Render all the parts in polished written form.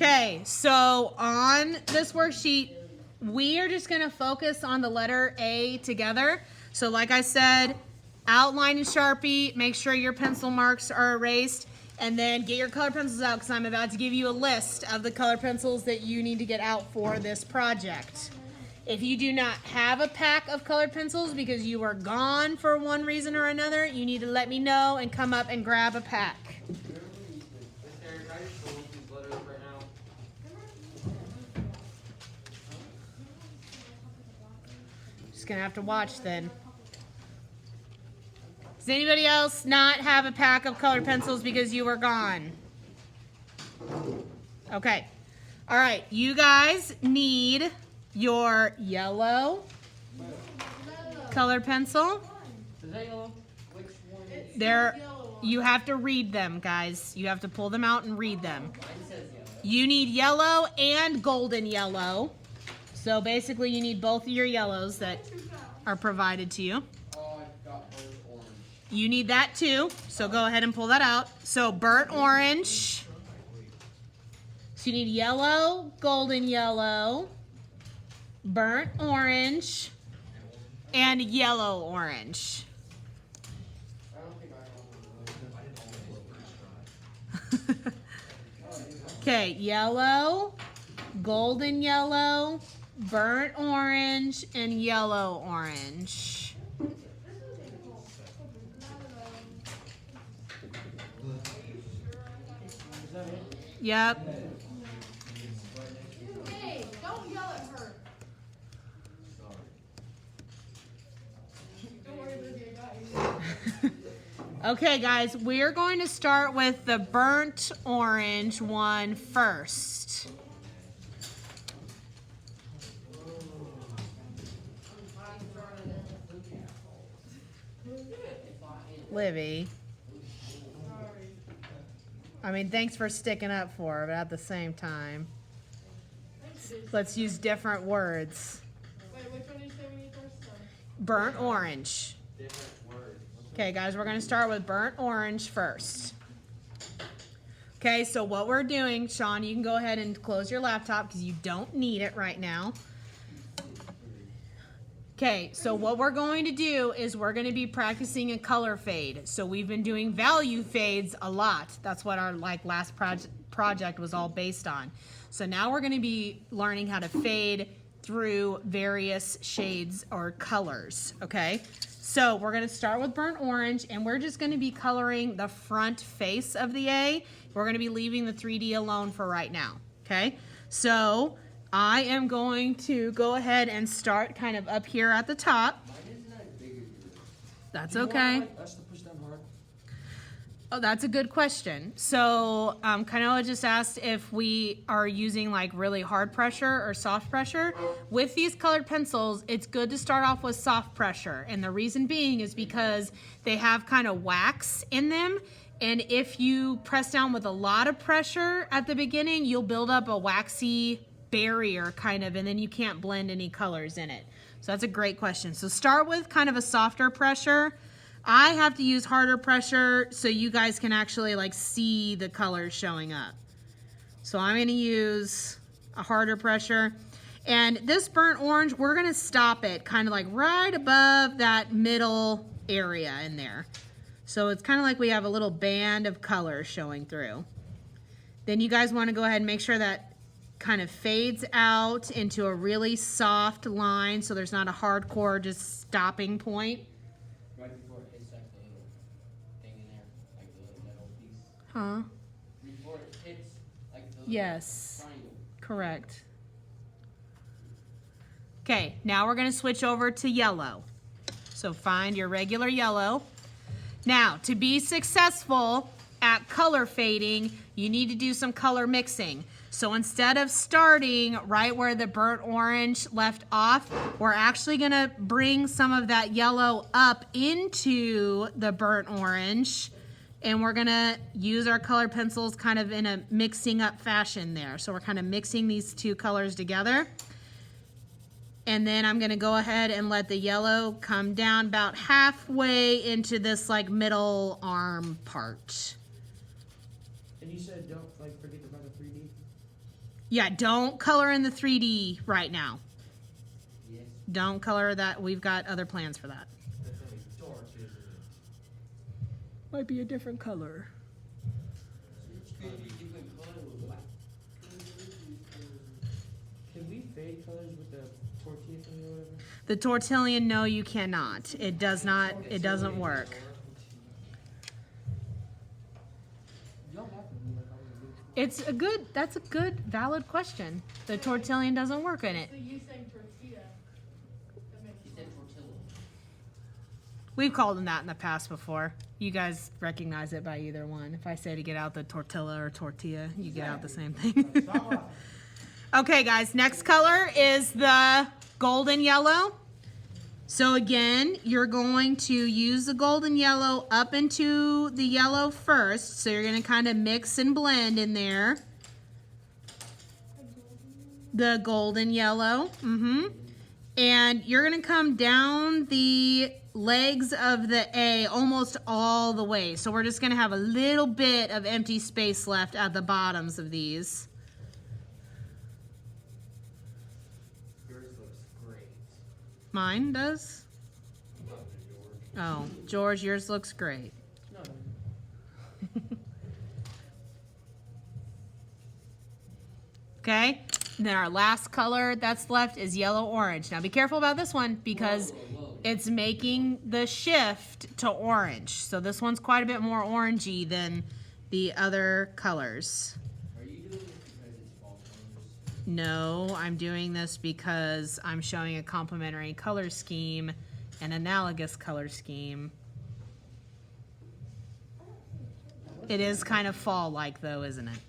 Okay, so on this worksheet, we are just going to focus on the letter A together. So like I said, outline in Sharpie, make sure your pencil marks are erased, and then get your color pencils out because I'm about to give you a list of the color pencils that you need to get out for this project. If you do not have a pack of colored pencils because you are gone for one reason or another, you need to let me know and come up and grab a pack. Just gonna have to watch then. Does anybody else not have a pack of colored pencils because you were gone? Okay. All right, you guys need your yellow colored pencil. You have to read them, guys. You have to pull them out and read them. You need yellow and golden yellow. So basically you need both of your yellows that are provided to you. You need that too, so go ahead and pull that out. So burnt orange. So you need yellow, golden yellow, burnt orange, and yellow orange. Okay, yellow, golden yellow, burnt orange, and yellow orange. Yep. Hey, don't yell at her. Don't worry, Lizzie, I got you. Okay, guys, we're going to start with the burnt orange one first. Livy. I mean, thanks for sticking up for her, but at the same time, let's use different words. Wait, which one did you say we need first? Burnt orange. Okay, guys, we're going to start with burnt orange first. Okay, so what we're doing, Sean, you can go ahead and close your laptop because you don't need it right now. Okay, so what we're going to do is we're going to be practicing a color fade. So we've been doing value fades a lot. That's what our last project was all based on. So now we're going to be learning how to fade through various shades or colors, okay? So we're going to start with burnt orange, and we're just going to be coloring the front face of the A. We're going to be leaving the 3D alone for right now, okay? So I am going to go ahead and start kind of up here at the top. That's okay. Oh, that's a good question. So Kanoa just asked if we are using like really hard pressure or soft pressure. With these colored pencils, it's good to start off with soft pressure. And the reason being is because they have kind of wax in them. And if you press down with a lot of pressure at the beginning, you'll build up a waxy barrier kind of, and then you can't blend any colors in it. So that's a great question. So start with kind of a softer pressure. I have to use harder pressure so you guys can actually like see the colors showing up. So I'm going to use a harder pressure. And this burnt orange, we're going to stop it kind of like right above that middle area in there. So it's kind of like we have a little band of color showing through. Then you guys want to go ahead and make sure that kind of fades out into a really soft line so there's not a hardcore just stopping point. Right before it hits like the little thing in there, like the metal piece. Huh? Before it hits like the Yes. triangle. Correct. Okay, now we're going to switch over to yellow. So find your regular yellow. Now, to be successful at color fading, you need to do some color mixing. So instead of starting right where the burnt orange left off, we're actually going to bring some of that yellow up into the burnt orange, and we're going to use our color pencils kind of in a mixing up fashion there. So we're kind of mixing these two colors together. And then I'm going to go ahead and let the yellow come down about halfway into this like middle arm part. And you said don't like forget about the 3D? Yeah, don't color in the 3D right now. Yes. Don't color that. We've got other plans for that. That's gonna be dark, isn't it? Might be a different color. It's gonna be different color with black. Can we fade colors with the tortilla thing or whatever? The tortillon, no, you cannot. It does not. It doesn't work. You don't have to be like always. It's a good. That's a good, valid question. The tortillon doesn't work in it. So you saying tortilla? That makes She sense. said tortilla. We've called them that in the past before. You guys recognize it by either one. If I say to get out the tortilla or tortilla, you get out the same thing. Okay, guys, next color is the golden yellow. So again, you're going to use the golden yellow up into the yellow first. So you're going to kind of mix and blend in there. The golden yellow. And you're going to come down the legs of the A almost all the way. So we're just going to have a little bit of empty space left at the bottoms of these. Yours looks great. Mine does? Not yours. Oh, George, yours looks great. No. Okay? And then our last color that's left is yellow-orange. Now be careful about this one because Whoa. it's making the shift to orange. So this one's quite a bit more orangey than the other colors. Are you doing this because it's fall colors? No, I'm doing this because I'm showing a complementary color scheme, an analogous color scheme. It is kind of fall-like though, isn't it?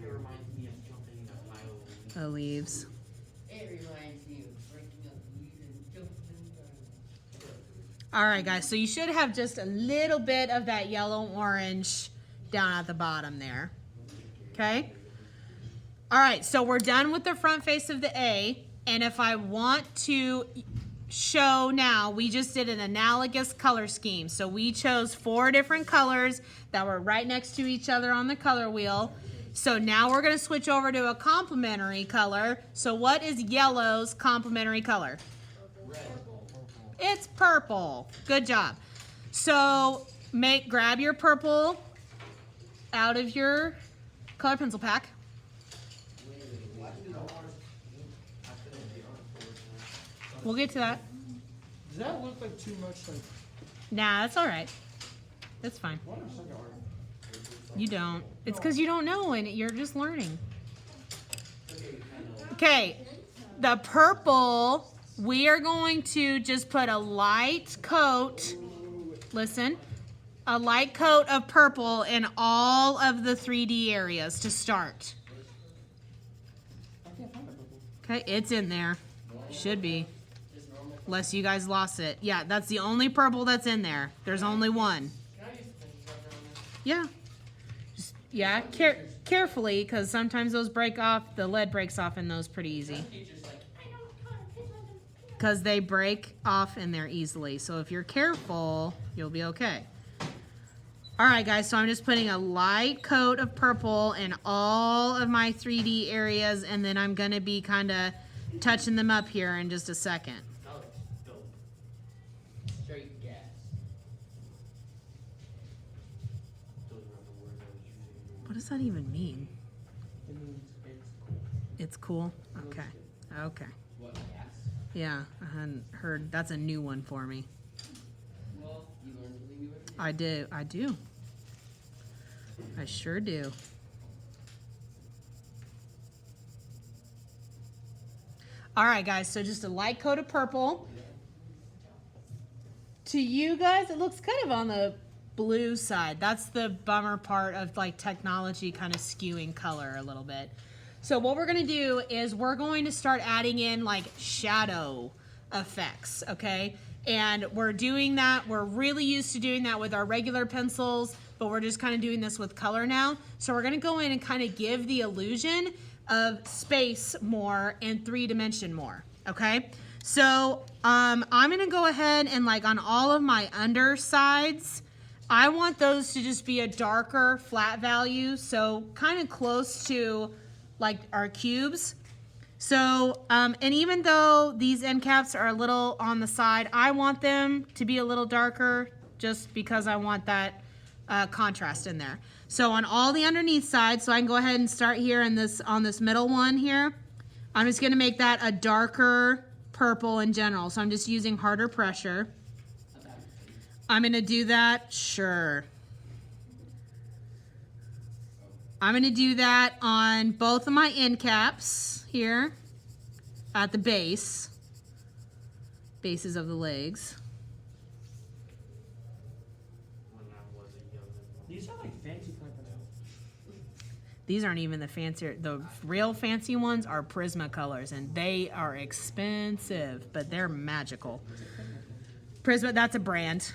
It reminds me of jumping in a pile of leaves. The leaves. It reminds me of breaking up leaves and jumping down. All right, guys, so you should have just a little bit of that yellow-orange down at the bottom there. Okay? All right, so we're done with the front face of the A, and if I want to show now, we just did an analogous color scheme. So we chose 4 different colors that were right next to each other on the color wheel. So now we're going to switch over to a complementary color. So what is yellow's complementary color? It's purple. Good job. So grab your purple out of your color pencil pack. We'll get to that. Does that look like too much like Nah, that's all right. That's fine. what is like art? You don't. It's because you don't know and you're just learning. Okay, the purple, we are going to just put a light coat, listen, a light coat of purple in all of the 3D areas to start. I can't find a purple. Okay, it's in there. Should be. Just normal. Unless you guys lost it. Yeah, that's the only purple that's in there. There's only one. Can I use the pencil sharpener on this? Yeah. Just, yeah, carefully, because sometimes those break off. The lead breaks off in those pretty easy. Teacher's like, Because they break off in there easily. So if you're careful, you'll be okay. All right, guys, so I'm just putting a light coat of purple in all of my 3D areas, and then I'm going to be kind of touching them up here in just a second. that looks dope. Straight gas. Those are not the words I was using. What does that even mean? It means it's cool. It's cool? Okay. Okay. What, gas? Yeah, I hadn't heard. That's a new one for me. Well, you learn something new every day. I do. I do. I sure do. All right, guys, so just a light coat of purple. To you guys, it looks kind of on the blue side. That's the bummer part of like technology kind of skewing color a little bit. So what we're gonna do is we're going to start adding in like shadow effects, okay? And we're doing that, we're really used to doing that with our regular pencils, but we're just kind of doing this with color now. So we're gonna go in and kind of give the illusion of space more and 3D more, okay? So I'm gonna go ahead and like on all of my undersides, I want those to just be a darker flat value. So kind of close to like our cubes. So, and even though these end caps are a little on the side, I want them to be a little darker just because I want that contrast in there. So on all the underneath sides, so I can go ahead and start here in this, on this middle one here, I'm just gonna make that a darker purple in general. So I'm just using harder pressure. I'm gonna do that, sure. I'm gonna do that on both of my end caps here at the bases of the legs. These are like fancy color pencils. These aren't even the fancier, the real fancy ones are Prisma colors and they are expensive, but they're magical. Prisma, that's a brand.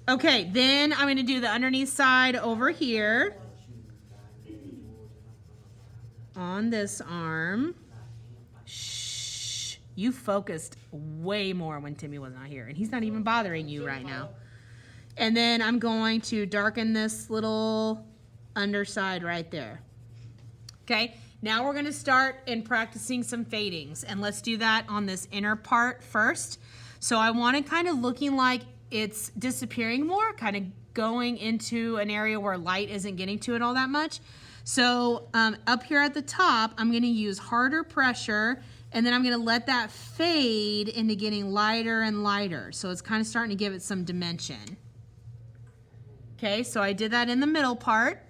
Okay, then I'm gonna do the underneath side over here. On this arm. Shh. You focused way more when Timmy was not here, and he's not even bothering you right now. And then I'm going to darken this little underside right there. Okay, now we're gonna start in practicing some fadings, and let's do that on this inner part first. So I want it kind of looking like it's disappearing more, kind of going into an area where light isn't getting to it all that much. So up here at the top, I'm gonna use harder pressure, and then I'm gonna let that fade into getting lighter and lighter. So it's kind of starting to give it some dimension. Okay, so I did that in the middle part,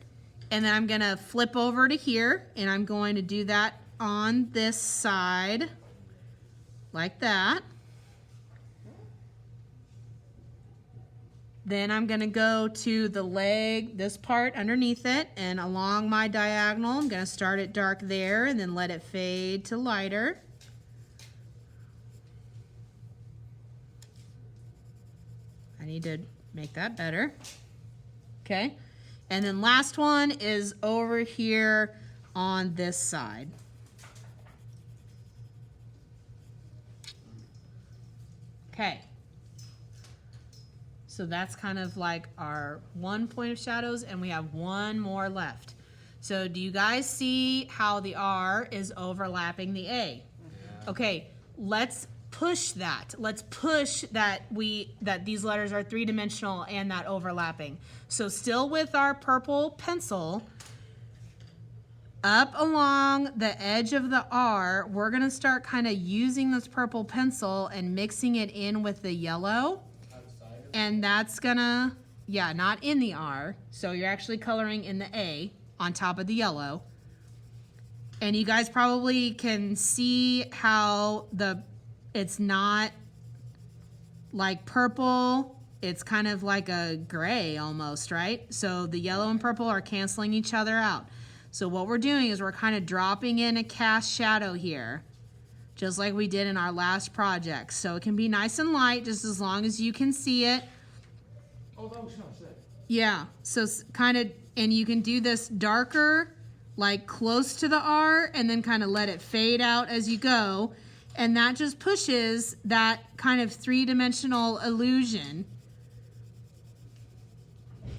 and then I'm gonna flip over to here, and I'm going to do that on this side, like that. Then I'm gonna go to the leg, this part underneath it, and along my diagonal, I'm gonna start it dark there and then let it fade to lighter. I need to make that better. Okay, and then last one is over here on this side. Okay. So that's kind of like our one point of shadows, and we have one more left. So do you guys see how the R is overlapping the A? Okay, let's push that. Let's push that these letters are three-dimensional and that overlapping. So still with our purple pencil, up along the edge of the R, we're gonna start kind of using this purple pencil and mixing it in with the yellow. And that's gonna, yeah, not in the R. So you're actually coloring in the A on top of the yellow. And you guys probably can see how it's not like purple. It's kind of like a gray almost, right? So the yellow and purple are canceling each other out. So what we're doing is we're kind of dropping in a cast shadow here, just like we did in our last project. So it can be nice and light, just as long as you can see it. Oh, that was not sick. Yeah, so kind of, and you can do this darker, like close to the R, and then kind of let it fade out as you go. And that just pushes that kind of three-dimensional illusion.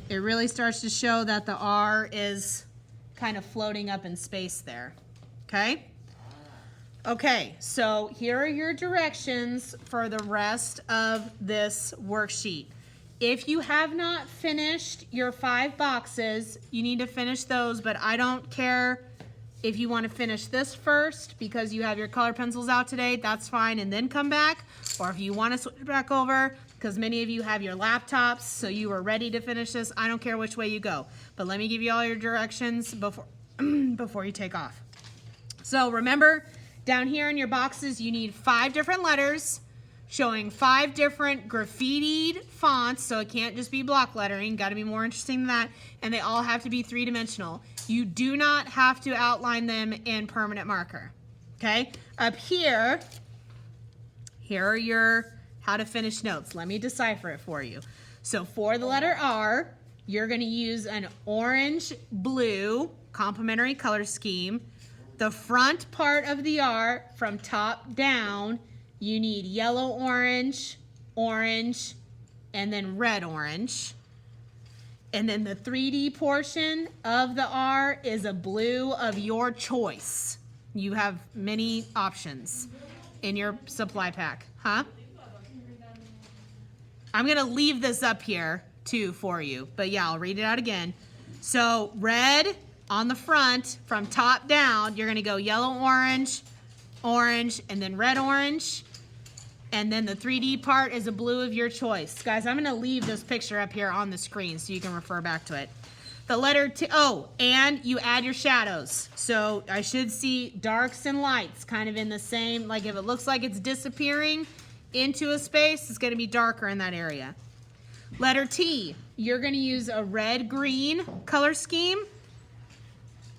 It really starts to show that the R is kind of floating up in space there, okay? Okay, so here are your directions for the rest of this worksheet. If you have not finished your 5 boxes, you need to finish those, but I don't care if you want to finish this first because you have your color pencils out today, that's fine, and then come back. Or if you want to switch back over because many of you have your laptops, so you are ready to finish this, I don't care which way you go. But let me give you all your directions before, before you take off. So remember, down here in your boxes, you need 5 different letters showing 5 different graffitied fonts, so it can't just be block lettering, got to be more interesting than that, and they all have to be 3-dimensional. You do not have to outline them in permanent marker, okay? Up here are your how to finish notes. Let me decipher it for you. So for the letter R, you're going to use an orange-blue complementary color scheme. The front part of the R, from top down, you need yellow-orange, orange, and then red-orange. And then the 3D portion of the R is a blue of your choice. You have many options in your supply pack, huh? I'm gonna leave this up here too for you, but yeah, I'll read it out again. So red on the front from top down, you're gonna go yellow, orange, orange, and then red, orange. And then the 3D part is a blue of your choice. Guys, I'm gonna leave this picture up here on the screen so you can refer back to it. The letter T, oh, and you add your shadows. So I should see darks and lights kind of in the same, like if it looks like it's disappearing into a space, it's gonna be darker in that area. Letter T, you're gonna use a red-green color scheme.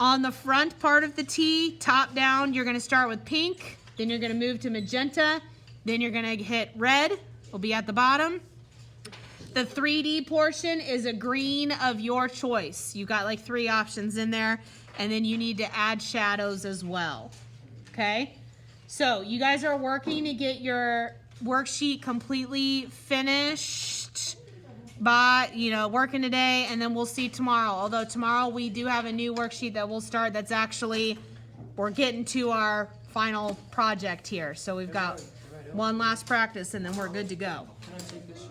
On the front part of the T, top down, you're gonna start with pink, then you're gonna move to magenta, then you're gonna hit red, will be at the bottom. The 3D portion is a green of your choice. You got like 3 options in there, and then you need to add shadows as well, okay? So you guys are working to get your worksheet completely finished by, working today, and then we'll see tomorrow. Although tomorrow we do have a new worksheet that we'll start that's actually, we're getting to our final project here. So we've got one last practice and then we're good to go. Can I take this